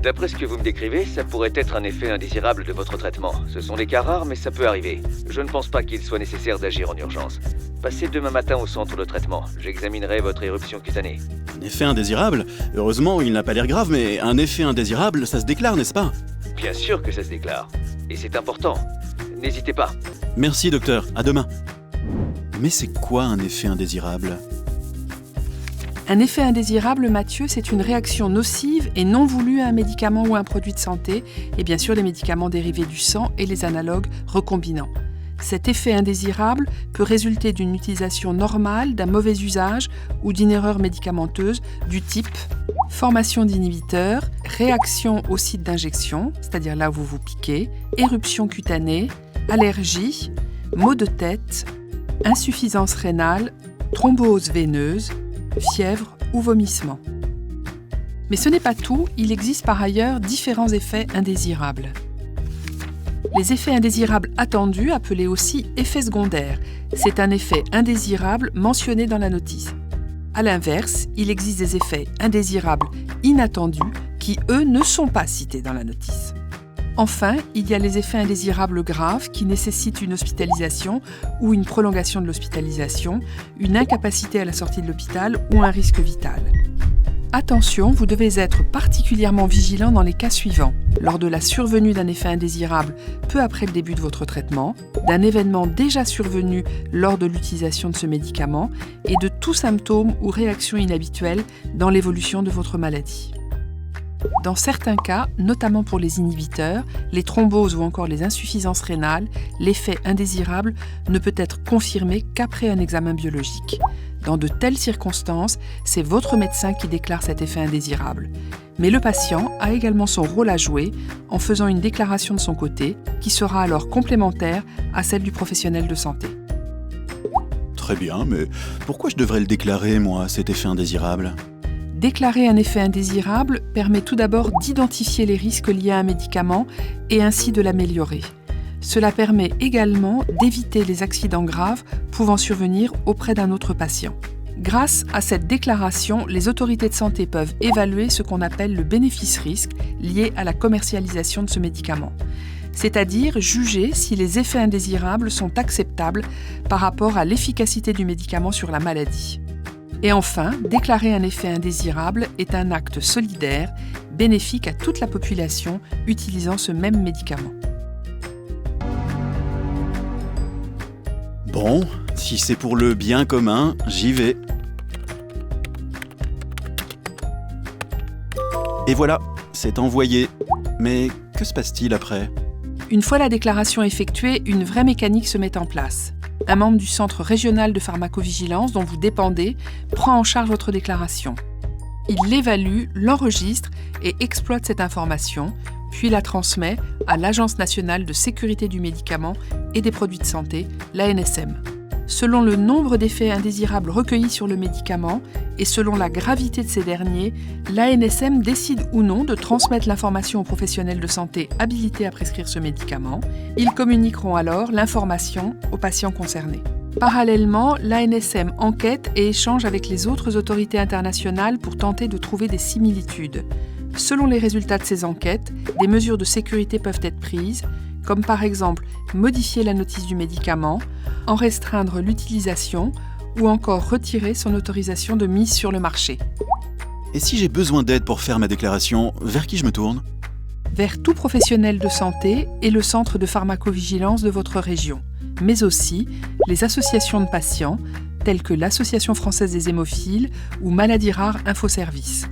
D'après ce que vous me décrivez, ça pourrait être un effet indésirable de votre traitement. Ce sont des cas rares, mais ça peut arriver. Je ne pense pas qu'il soit nécessaire d'agir en urgence. Passez demain matin au centre de traitement. J'examinerai votre éruption cutanée. Un effet indésirable ? Heureusement, il n'a pas l'air grave, mais un effet indésirable, ça se déclare, n'est-ce pas ? Bien sûr que ça se déclare. Et c'est important. N'hésitez pas. Merci, docteur. À demain. Mais c'est quoi un effet indésirable ? Un effet indésirable, Mathieu, c'est une réaction nocive et non voulue à un médicament ou un produit de santé, et bien sûr les médicaments dérivés du sang et les analogues recombinants. Cet effet indésirable peut résulter d'une utilisation normale, d'un mauvais usage ou d'une erreur médicamenteuse du type formation d'inhibiteurs, réaction au site d'injection, c'est-à-dire là où vous vous piquez, éruption cutanée, allergie, maux de tête, insuffisance rénale, thrombose veineuse, fièvre ou vomissement. Mais ce n'est pas tout, il existe par ailleurs différents effets indésirables. Les effets indésirables attendus, appelés aussi effets secondaires, c'est un effet indésirable mentionné dans la notice. A l'inverse, il existe des effets indésirables inattendus qui, eux, ne sont pas cités dans la notice. Enfin, il y a les effets indésirables graves qui nécessitent une hospitalisation ou une prolongation de l'hospitalisation, une incapacité à la sortie de l'hôpital ou un risque vital. Attention, vous devez être particulièrement vigilant dans les cas suivants. Lors de la survenue d'un effet indésirable peu après le début de votre traitement, d'un événement déjà survenu lors de l'utilisation de ce médicament et de tout symptôme ou réaction inhabituelle dans l'évolution de votre maladie. Dans certains cas, notamment pour les inhibiteurs, les thromboses ou encore les insuffisances rénales, l'effet indésirable ne peut être confirmé qu'après un examen biologique. Dans de telles circonstances, c'est votre médecin qui déclare cet effet indésirable. Mais le patient a également son rôle à jouer en faisant une déclaration de son côté, qui sera alors complémentaire à celle du professionnel de santé. Très bien, mais pourquoi je devrais le déclarer, moi, cet effet indésirable ? Déclarer un effet indésirable permet tout d'abord d'identifier les risques liés à un médicament et ainsi de l'améliorer. Cela permet également d'éviter les accidents graves pouvant survenir auprès d'un autre patient. Grâce à cette déclaration, les autorités de santé peuvent évaluer ce qu'on appelle le bénéfice-risque lié à la commercialisation de ce médicament, c'est-à-dire juger si les effets indésirables sont acceptables par rapport à l'efficacité du médicament sur la maladie. Et enfin, déclarer un effet indésirable est un acte solidaire, bénéfique à toute la population utilisant ce même médicament. Bon, si c'est pour le bien commun, j'y vais. Et voilà, c'est envoyé. Mais que se passe-t-il après ? Une fois la déclaration effectuée, une vraie mécanique se met en place. Un membre du Centre régional de pharmacovigilance dont vous dépendez prend en charge votre déclaration. Il l'évalue, l'enregistre et exploite cette information, puis la transmet à l'Agence nationale de sécurité du médicament et des produits de santé, l'ANSM. Selon le nombre d'effets indésirables recueillis sur le médicament et selon la gravité de ces derniers, l'ANSM décide ou non de transmettre l'information aux professionnels de santé habilités à prescrire ce médicament. Ils communiqueront alors l'information aux patients concernés. Parallèlement, l'ANSM enquête et échange avec les autres autorités internationales pour tenter de trouver des similitudes. Selon les résultats de ces enquêtes, des mesures de sécurité peuvent être prises, comme par exemple modifier la notice du médicament, en restreindre l'utilisation ou encore retirer son autorisation de mise sur le marché. Et si j'ai besoin d'aide pour faire ma déclaration, vers qui je me tourne ? Vers tout professionnel de santé et le centre de pharmacovigilance de votre région, mais aussi les associations de patients, telles que l'Association française des hémophiles ou Maladies rares Infoservice.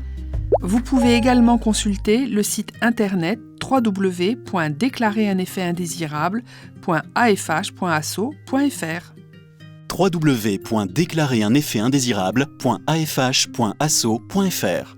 Vous pouvez également consulter le site internet www.déclareruneffetindésirable.afh.asso.fr. www.déclareruneffetindésirable.afh.asso.fr